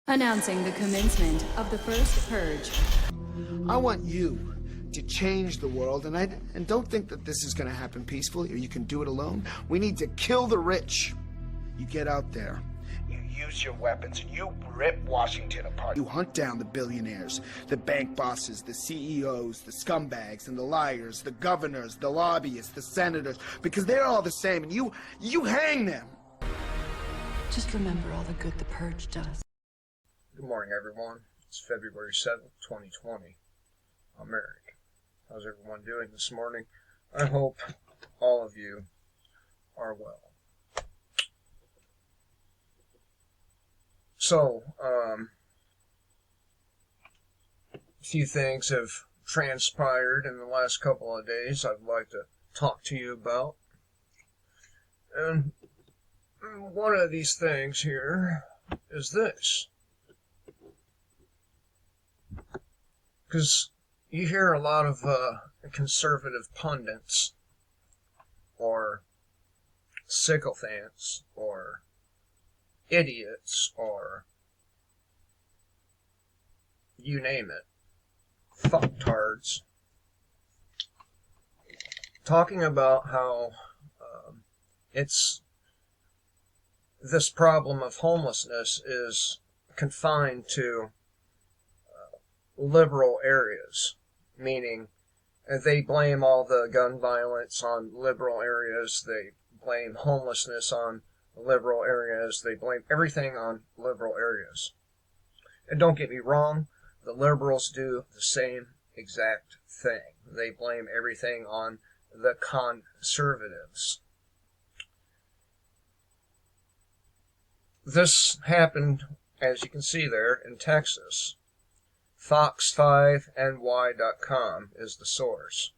Announcing the commencement of the first purge. I want you to change the world, and don't think that this is going to happen peacefully or you can do it alone. We need to kill the rich. You get out there, you use your weapons, and you rip Washington apart. You hunt down the billionaires, the bank bosses, the CEOs, the scumbags, and the liars, the governors, the lobbyists, the senators, because they're all the same, and you hang them. Just remember all the good the purge does. Good morning, everyone. It's February 7th, 2020. I'm Eric. How's everyone doing this morning? I hope all of you are well. So, a few things have transpired in the last couple of days I'd like to talk to you about. And one of these things here is this. Because you hear a lot of conservative pundits or sycophants or idiots or you name it, fucktards, talking about how it's this problem of homelessness is confined to liberal areas, meaning they blame all the gun violence on liberal areas, they blame homelessness on liberal areas, they blame everything on liberal areas. And don't get me wrong, the liberals do the same exact thing. They blame everything on the conservatives. This happened, as you can see there, in Texas. Fox5ny.com is the source.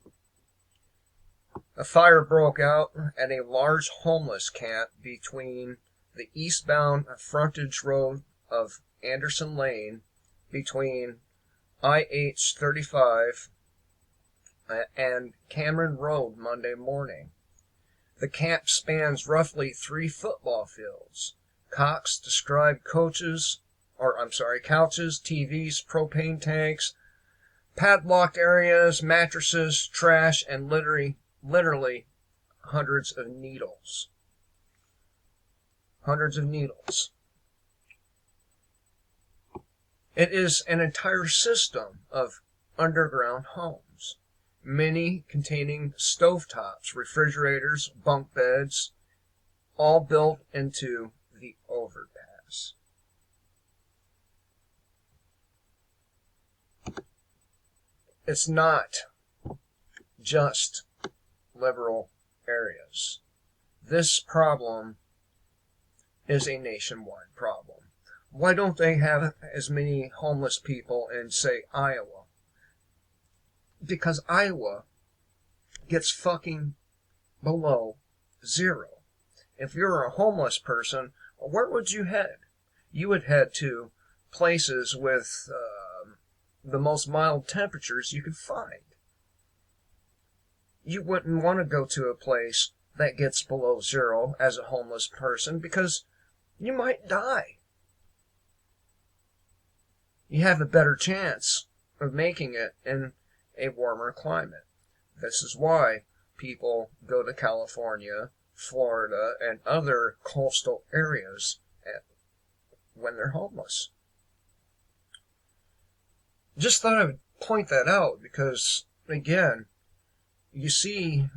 A fire broke out at a large homeless camp between the eastbound frontage road of Anderson Lane between IH-35 and Cameron Road Monday morning. The camp spans roughly 3 football fields. Cox described couches, TVs, propane tanks, padlocked areas, mattresses, trash, and literally hundreds of needles. Hundreds of needles. It is an entire system of underground homes, many containing stovetops, refrigerators, bunk beds, all built into the overpass. It's not just liberal areas. This problem is a nationwide problem. Why don't they have as many homeless people in, say, Iowa? Because Iowa gets fucking below zero. If you're a homeless person, where would you head? You would head to places with the most mild temperatures you could find. You wouldn't want to go to a place that gets below zero as a homeless person because you might die. You have a better chance of making it in a warmer climate. This is why people go to California, Florida, and other coastal areas when they're homeless. Just thought I would point that out because, again, you see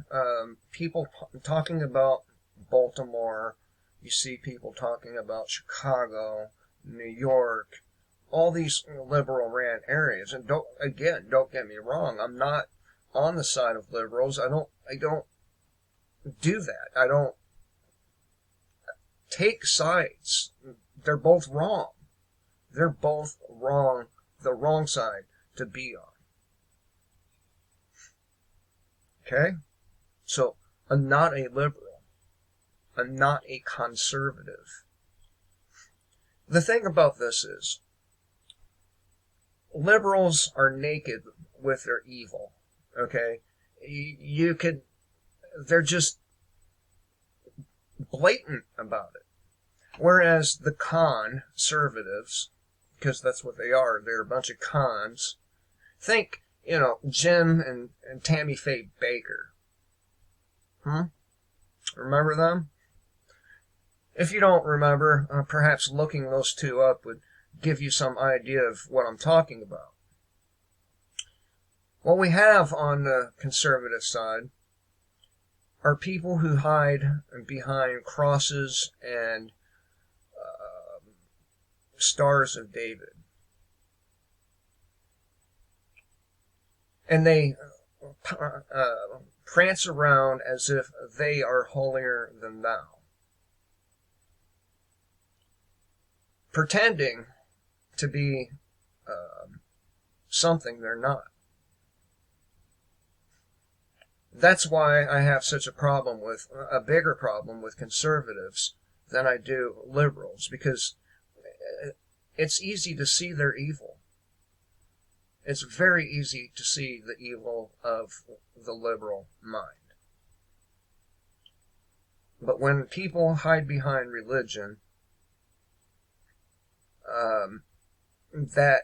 people talking about Baltimore, you see people talking about Chicago, New York, all these liberal ran areas. And don't get me wrong, I'm not on the side of liberals. I don't do that. I don't take sides. They're both wrong. They're both wrong. The wrong side to be on. Okay? So, I'm not a liberal. I'm not a conservative. The thing about this is, liberals are naked with their evil. Okay? They're just blatant about it. Whereas the conservatives because that's what they are. They're a bunch of cons. Think, Jim and Tammy Faye Baker. Remember them? If you don't remember, perhaps looking those two up would give you some idea of what I'm talking about. What we have on the conservative side are people who hide behind crosses and stars of David. And they prance around as if they are holier than thou, pretending to be something they're not. That's why I have such a bigger problem with conservatives than I do liberals, because it's easy to see their evil. It's very easy to see the evil of the liberal mind. But when people hide behind religion, that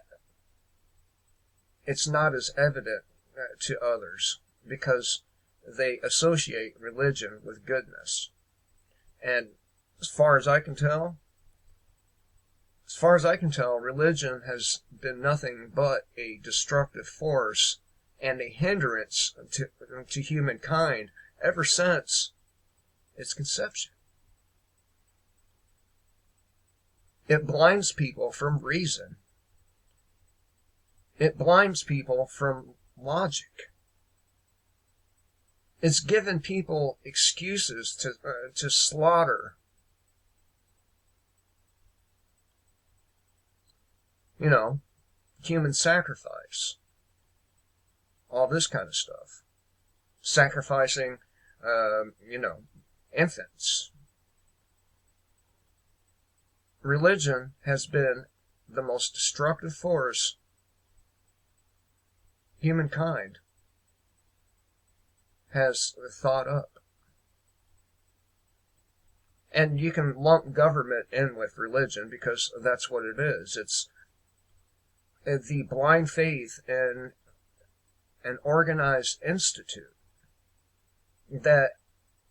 it's not as evident to others, because they associate religion with goodness. And as far as I can tell, religion has been nothing but a destructive force and a hindrance to humankind ever since its conception. It blinds people from reason. It blinds people from logic. It's given people excuses to slaughter. Human sacrifice. All this kind of stuff. Sacrificing, infants. Religion has been the most destructive force humankind has thought up. And you can lump government in with religion because that's what it is. It's the blind faith in an organized institute that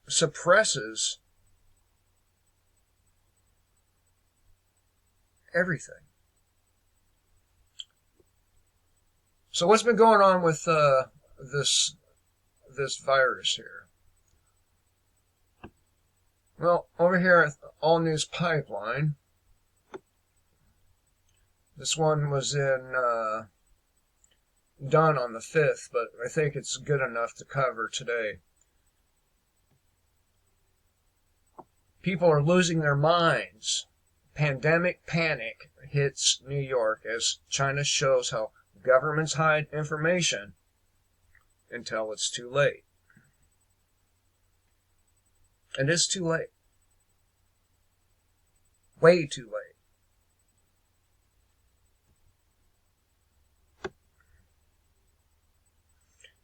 suppresses everything. So what's been going on with this virus here? Well, over here at All News Pipeline, this one was done on the 5th, but I think it's good enough to cover today. People are losing their minds. Pandemic panic hits New York as China shows how governments hide information until it's too late. And it's too late. Way too late.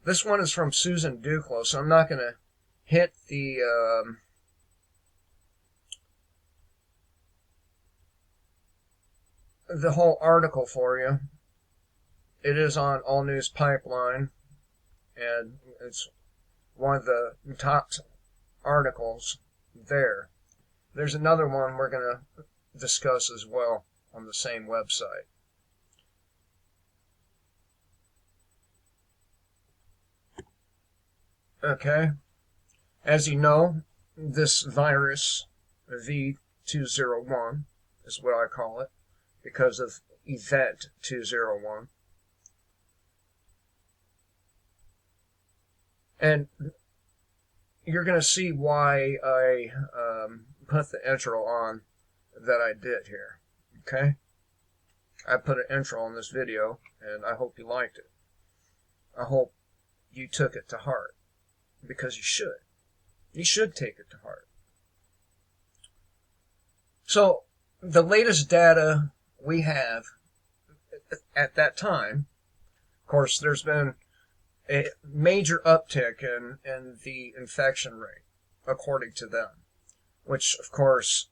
This one is from Susan Duclos, so I'm not going to hit the whole article for you. It is on All News Pipeline, and it's one of the top articles there. There's another one we're going to discuss as well on the same website. Okay. As you know, this virus, V201, is what I call it, because of Event 201. And you're going to see why I put the intro on that I did here. Okay? I put an intro on this video, and I hope you liked it. I hope you took it to heart. Because you should. You should take it to heart. So, the latest data we have at that time, of course, there's been a major uptick in the infection rate, according to them. Which, of course,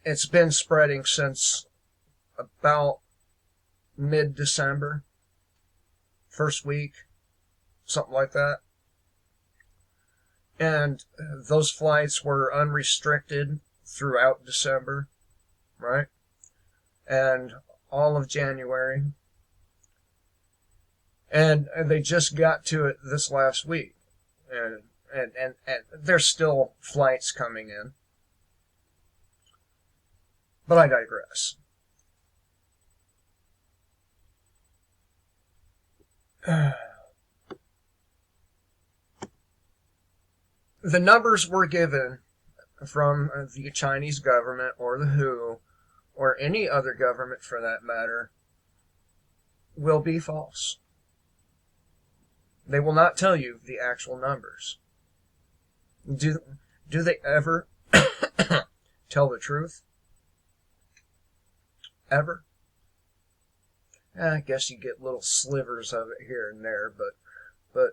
it's been spreading since about mid-December, first week, something like that. And those flights were unrestricted throughout December, right? And all of January. And they just got to it this last week. And there's still flights coming in. But I digress. The numbers were given from the Chinese government or the WHO or any other government for that matter will be false. They will not tell you the actual numbers. Do they ever tell the truth? Ever? I guess you get little slivers of it here and there, but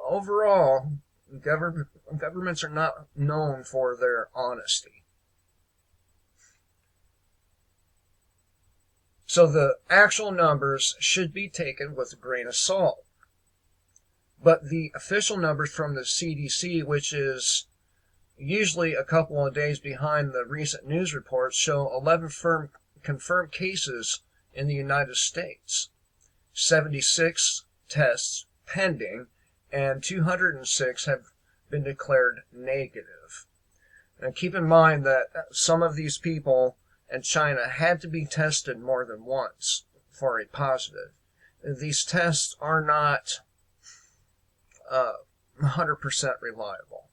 overall, governments are not known for their honesty. So the actual numbers should be taken with a grain of salt. But the official numbers from the CDC, which is usually a couple of days behind the recent news reports, show 11 confirmed cases in the United States, 76 tests pending, and 206 have been declared negative. And keep in mind that some of these people in China had to be tested more than once for a positive. These tests are not 100% reliable.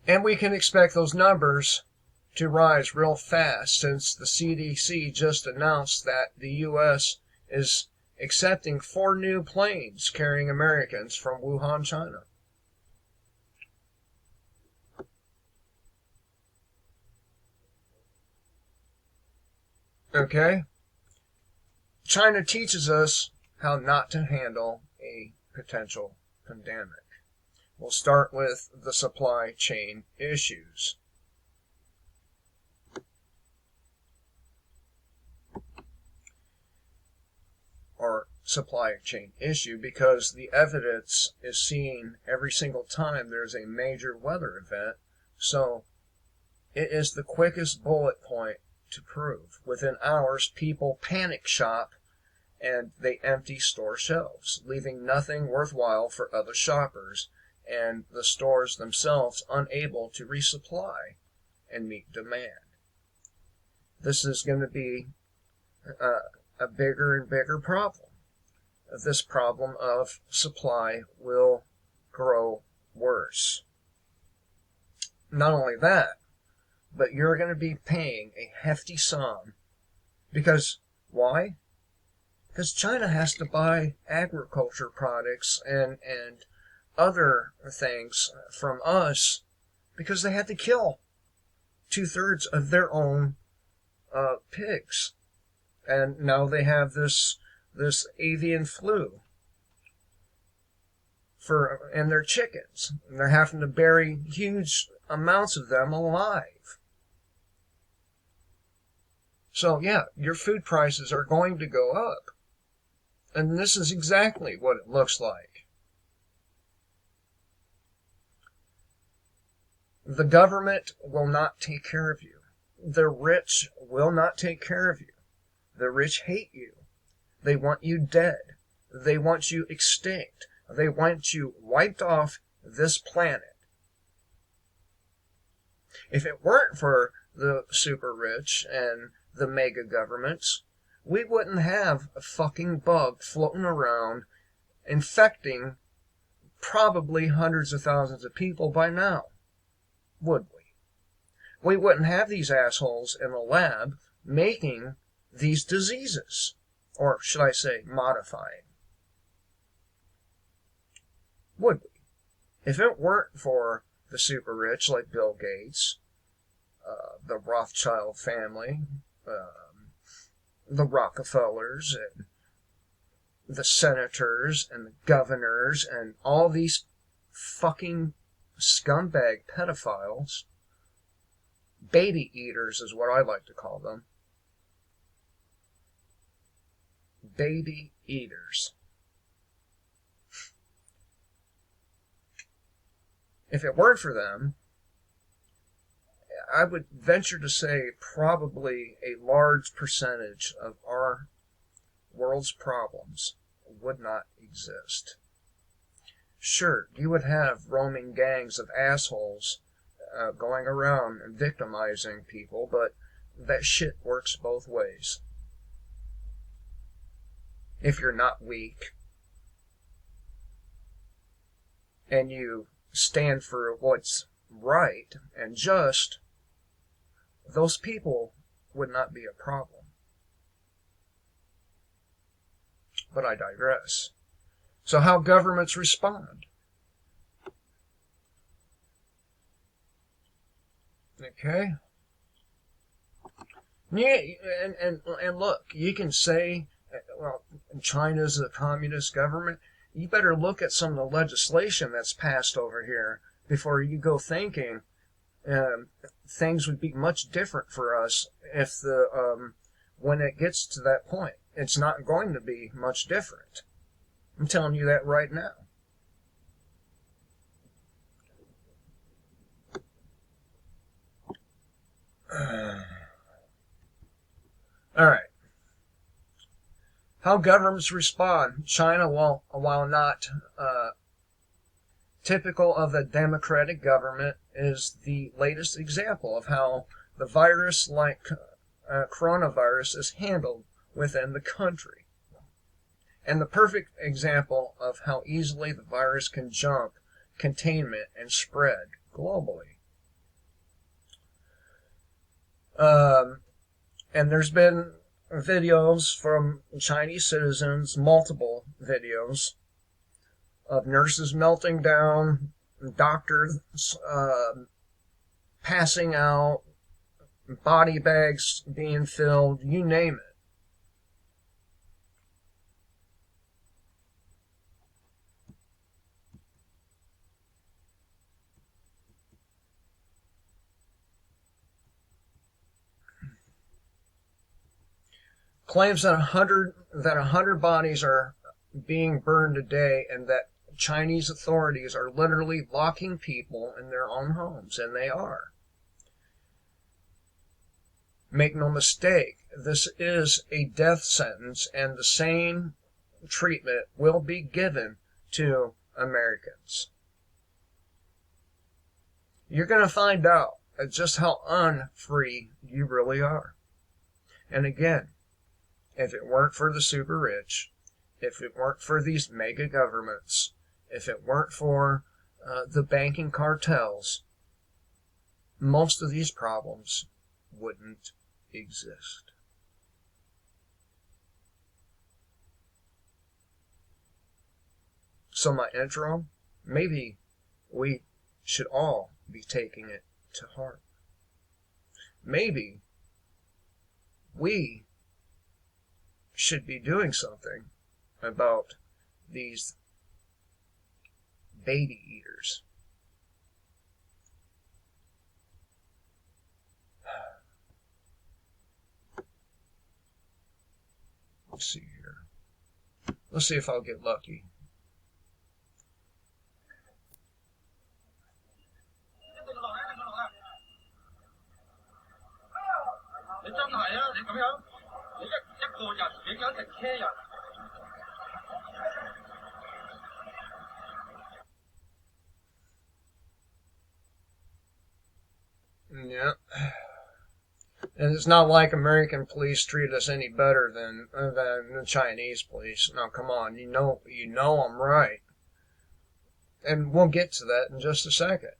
And we can expect those numbers to rise real fast since the CDC just announced that the U.S. is accepting 4 new planes carrying Americans from Wuhan, China. Okay? China teaches us how not to handle a potential pandemic. We'll start with the supply chain issues. Or supply chain issue because the evidence is seen every single time there's a major weather event. So it is the quickest bullet point to prove. Within hours, people panic shop and they empty store shelves, leaving nothing worthwhile for other shoppers, and the stores themselves unable to resupply and meet demand. This is going to be a bigger and bigger problem. This problem of supply will grow worse. Not only that, but you're going to be paying a hefty sum because, why? Because China has to buy agriculture products and other things from us because they had to kill 2/3 of their own pigs. And now they have this avian flu and their chickens. And they're having to bury huge amounts of them alive. So yeah, your food prices are going to go up. And this is exactly what it looks like. The government will not take care of you. The rich will not take care of you. The rich hate you. They want you dead. They want you extinct. They want you wiped off this planet. If it weren't for the super rich and the mega governments, we wouldn't have a fucking bug floating around infecting probably hundreds of thousands of people by now, would we? We wouldn't have these assholes in a lab making these diseases, or should I say modifying. Would we? If it weren't for the super rich like Bill Gates, the Rothschild family, the Rockefellers, and the senators, and the governors, and all these fucking scumbag pedophiles, Baby eaters is what I like to call them. Baby eaters. If it weren't for them, I would venture to say probably a large percentage of our world's problems would not exist. Sure, you would have roaming gangs of assholes going around and victimizing people, but that shit works both ways. If you're not weak and you stand for what's right and just, those people would not be a problem. But I digress. So how governments respond? Okay? Yeah, and look, you can say, well, China's a communist government. You better look at some of the legislation that's passed over here before you go thinking things would be much different for us if when it gets to that point. It's not going to be much different. I'm telling you that right now. All right. How governments respond. China, while not typical of a democratic government, is the latest example of how the virus, like coronavirus, is handled within the country. And the perfect example of how easily the virus can jump containment and spread globally. And there's been videos from Chinese citizens, multiple videos, of nurses melting down, doctors passing out, body bags being filled, you name it. Claims that 100 bodies are being burned a day, and that Chinese authorities are literally locking people in their own homes, and they are. Make no mistake, this is a death sentence, and the same treatment will be given to Americans. You're going to find out just how unfree you really are. And again, if it weren't for the super rich, if it weren't for these mega governments, if it weren't for the banking cartels, most of these problems wouldn't exist. So my intro, maybe we should all be taking it to heart. Maybe we should be doing something about these baby eaters. Let's see here. Let's see if I'll get lucky. Yeah. And it's not like American police treat us any better than the Chinese police. Now, come on, you know I'm right. And we'll get to that in just a second.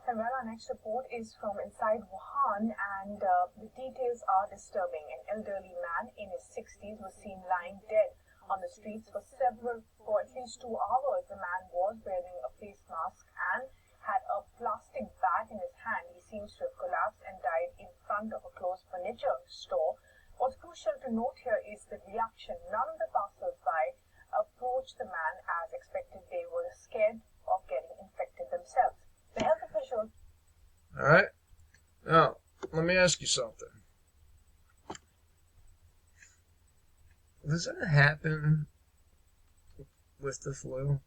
And well, our next report is from inside Wuhan, and the details are disturbing. An elderly man in his 60s was seen lying dead on the streets for at least 2 hours. The man was wearing a face mask and had a plastic bag in his hand. He seems to have collapsed and died in front of a closed furniture store. What's crucial to note here is the reaction. None of the passers-by approached the man as expected. They were scared of getting infected themselves. The health officials. All right. Now, let me ask you something. Does that happen with the flu?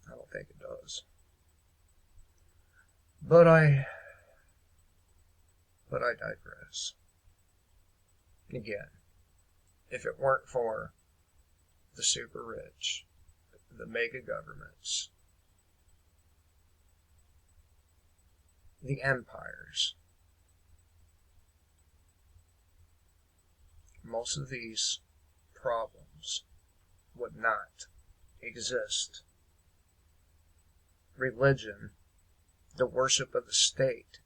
I don't think it does. But I digress. Again, if it weren't for the super rich, the mega governments, the empires, most of these problems would not exist. Religion, the worship of the state,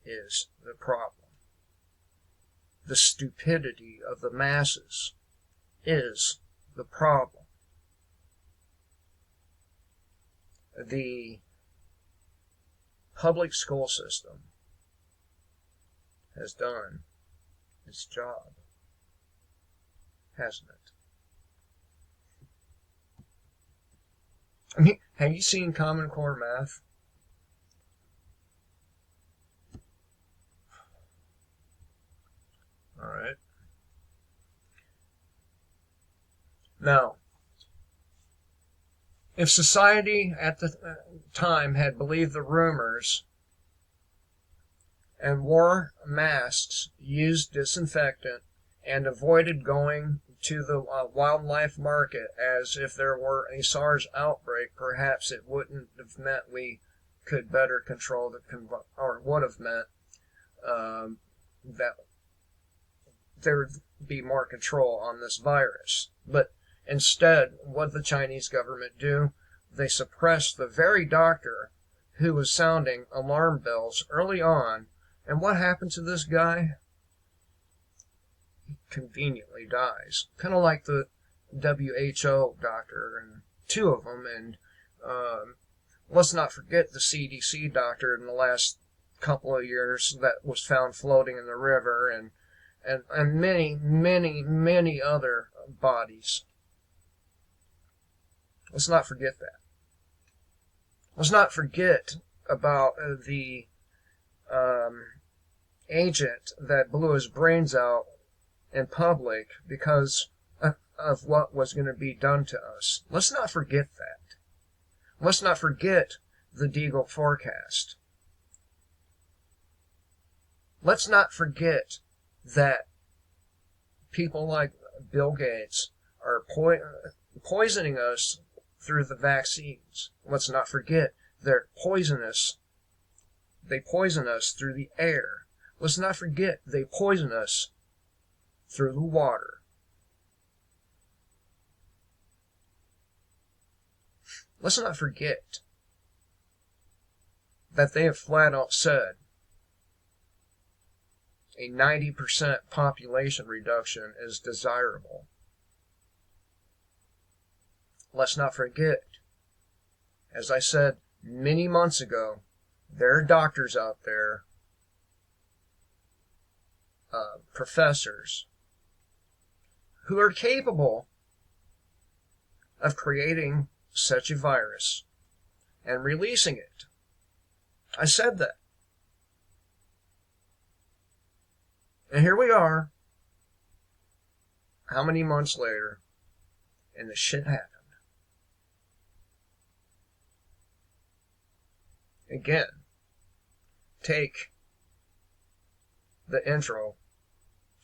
is the problem. The stupidity of the masses is the problem. The public school system has done its job, hasn't it? I mean, have you seen Common Core math? All right. Now, if society at the time had believed the rumors and wore masks, used disinfectant, and avoided going to the wildlife market as if there were a SARS outbreak, perhaps it wouldn't have meant we could better control or would have meant that there would be more control on this virus. But instead, what did the Chinese government do? They suppressed the very doctor who was sounding alarm bells early on. And what happened to this guy? He conveniently dies. Kind of like the WHO doctor, and two of them. And let's not forget the CDC doctor in the last couple of years that was found floating in the river, and many, many, many other bodies. Let's not forget that. Let's not forget about the agent that blew his brains out in public because of what was going to be done to us. Let's not forget that. Let's not forget the Deagle forecast. Let's not forget that people like Bill Gates are poisoning us through the vaccines. Let's not forget they're poisonous. They poison us through the air. Let's not forget they poison us through the water. Let's not forget that they have flat out said a 90% population reduction is desirable. Let's not forget, as I said many months ago, there are doctors out there, professors, who are capable of creating such a virus and releasing it. I said that. And here we are, how many months later, and the shit happened. Again, take the intro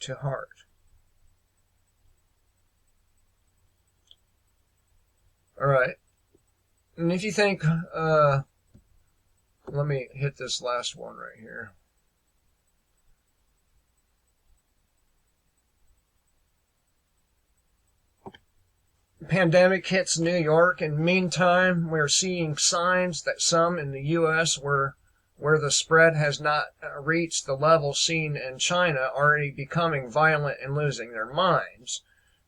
to heart. Alright, and if you think, let me hit this last one right here. Pandemic hits New York, and meantime, we're seeing signs that some in the U.S. where the spread has not reached the level seen in China already becoming violent and losing their minds.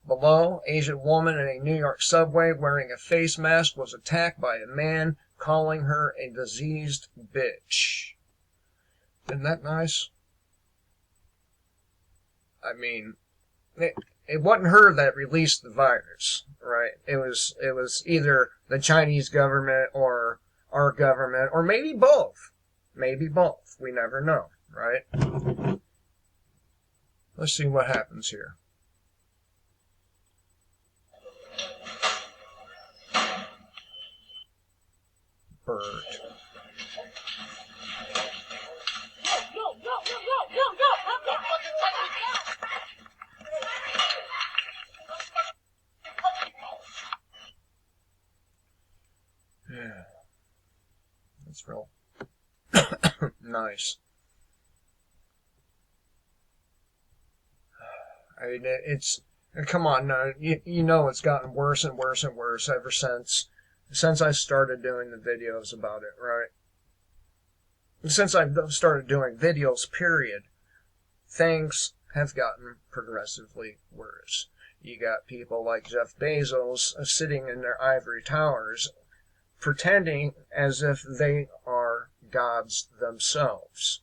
Below, Asian woman in a New York subway wearing a face mask was attacked by a man calling her a diseased bitch. Isn't that nice? I mean, it wasn't her that released the virus, right? It was either the Chinese government or our government, or maybe both. Maybe both. We never know, right? Let's see what happens here. Bird. Yeah. That's real nice. I mean, it's, come on now, you know it's gotten worse and worse and worse ever since I started doing the videos about it, right? Since I've started doing videos, period, things have gotten progressively worse. You got people like Jeff Bezos sitting in their ivory towers pretending as if they are gods themselves.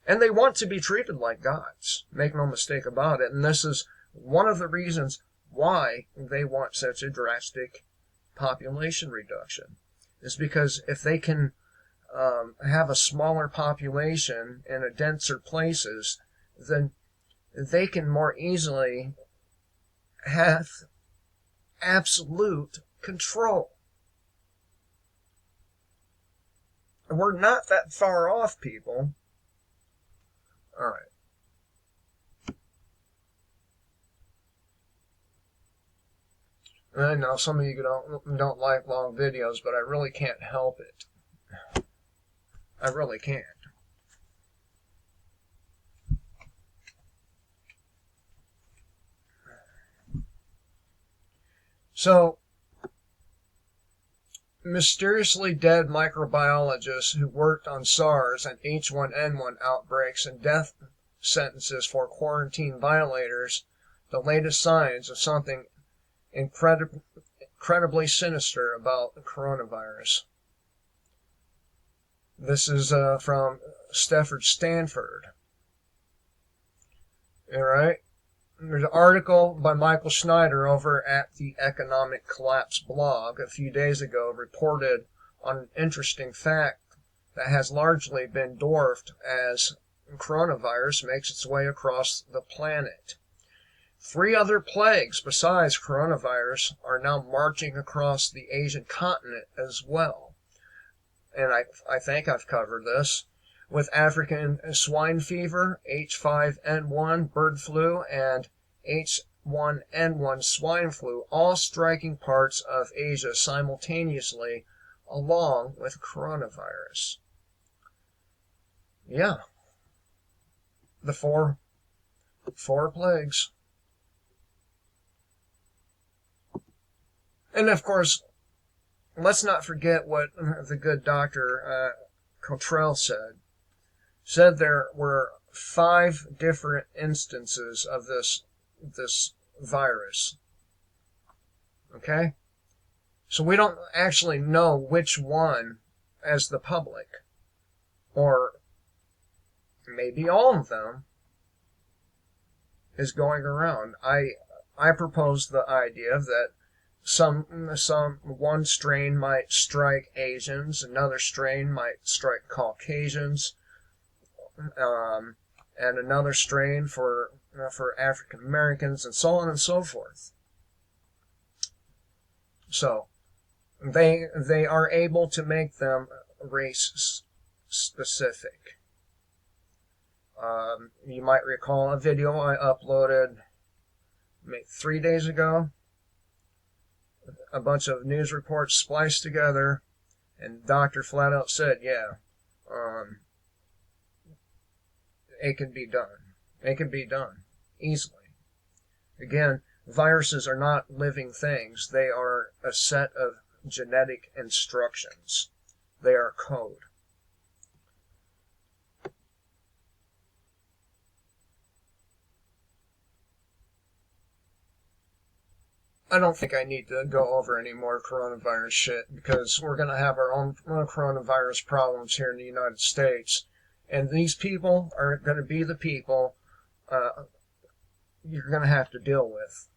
And they want to be treated like gods. Make no mistake about it. And this is one of the reasons why they want such a drastic population reduction. Is because if they can have a smaller population in a denser places, then they can more easily have absolute control. We're not that far off, people. All right. I know some of you don't like long videos, but I really can't help it. I really can't. So, mysteriously dead microbiologists who worked on SARS and H1N1 outbreaks and death sentences for quarantine violators, the latest signs of something incredibly sinister about the coronavirus. This is from Stanford. All right. There's an article by Michael Schneider over at the Economic Collapse blog a few days ago reported on an interesting fact that has largely been dwarfed as coronavirus makes its way across the planet. 3 other plagues besides coronavirus are now marching across the Asian continent as well. And I think I've covered this. With African swine fever, H5N1 bird flu, and H1N1 swine flu, all striking parts of Asia simultaneously, along with coronavirus. Yeah. The four plagues. And of course, let's not forget what the good Dr. Cottrell said there were 5 different instances of this virus. Okay? So we don't actually know which one as the public, or maybe all of them, is going around. I propose the idea that one strain might strike Asians, another strain might strike Caucasians, and another strain for African Americans, and so on and so forth. So they are able to make them race specific. You might recall a video I uploaded 3 days ago. A bunch of news reports spliced together, and Doctor flat out said, yeah, it can be done. It can be done easily. Again, viruses are not living things. They are a set of genetic instructions. They are code. I don't think I need to go over any more coronavirus shit, because we're going to have our own coronavirus problems here in the United States. And these people are going to be the people you're going to have to deal with.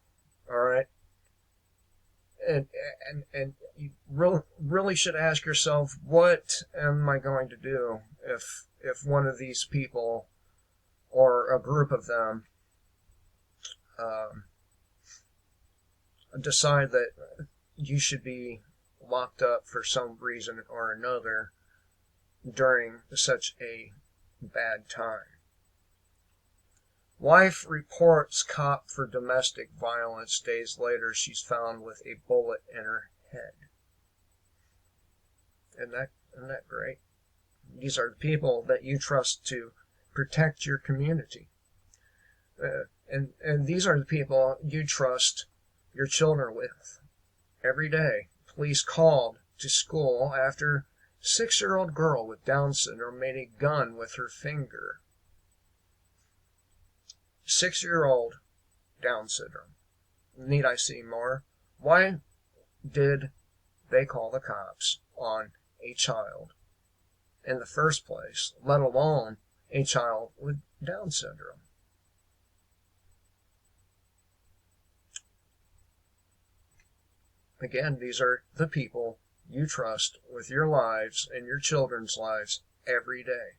All right? And you really should ask yourself, what am I going to do if one of these people or a group of them decide that you should be locked up for some reason or another during such a bad time. Wife reports cop for domestic violence. Days later, she's found with a bullet in her head. Isn't that great? These are the people that you trust to protect your community. And these are the people you trust your children with. Every day, police called to school after 6-year-old girl with Down syndrome made a gun with her finger. 6-year-old Down syndrome. Need I see more? Why did they call the cops on a child in the first place, let alone a child with Down syndrome? Again, these are the people you trust with your lives and your children's lives every day.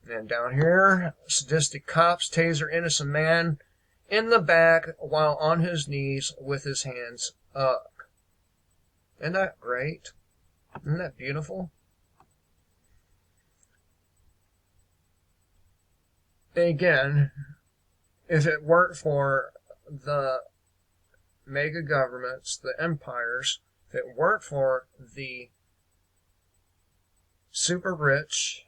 And down here, sadistic cops taser innocent man in the back while on his knees with his hands up. Isn't that great? Isn't that beautiful? Again, if it weren't for the mega governments, the empires, if it weren't for the super rich,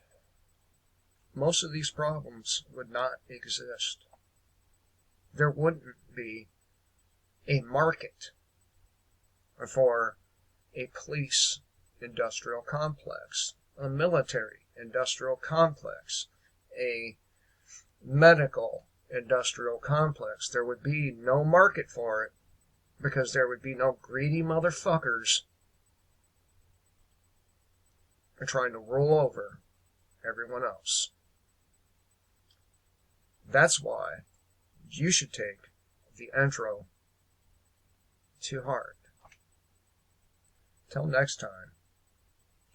most of these problems would not exist. There wouldn't be a market for a police industrial complex, a military industrial complex, a medical industrial complex. There would be no market for it because there would be no greedy motherfuckers trying to rule over everyone else. That's why you should take the intro to heart. Till next time,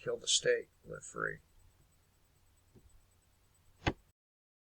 kill the state, live free.